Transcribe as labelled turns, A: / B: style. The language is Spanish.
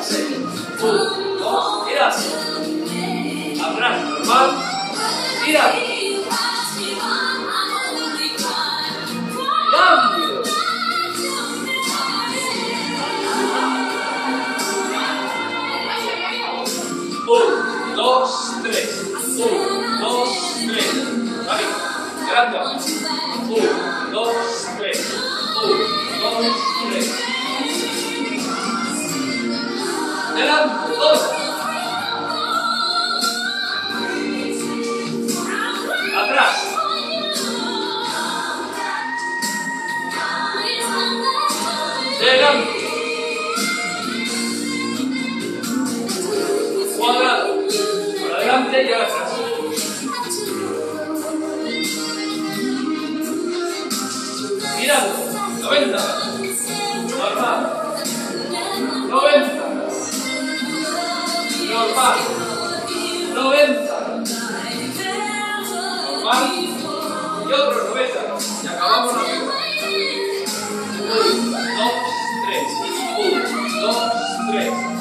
A: 6. 1, 2, giras. Atrás, normal. Giras. Cambio. 1, 2, 3. 1, 2, 3. Ahí. Grande. 1, 2, 3. 1, 2, 3. Delante, 2. Atrás. Delante. Cuadrado. Para adelante y ahora atrás. Girando. 90. Normal. 90. Normal. 90. Normal. Y otro 90. Y acabamos la vida. 1, 2, 3. 1, 2, 3.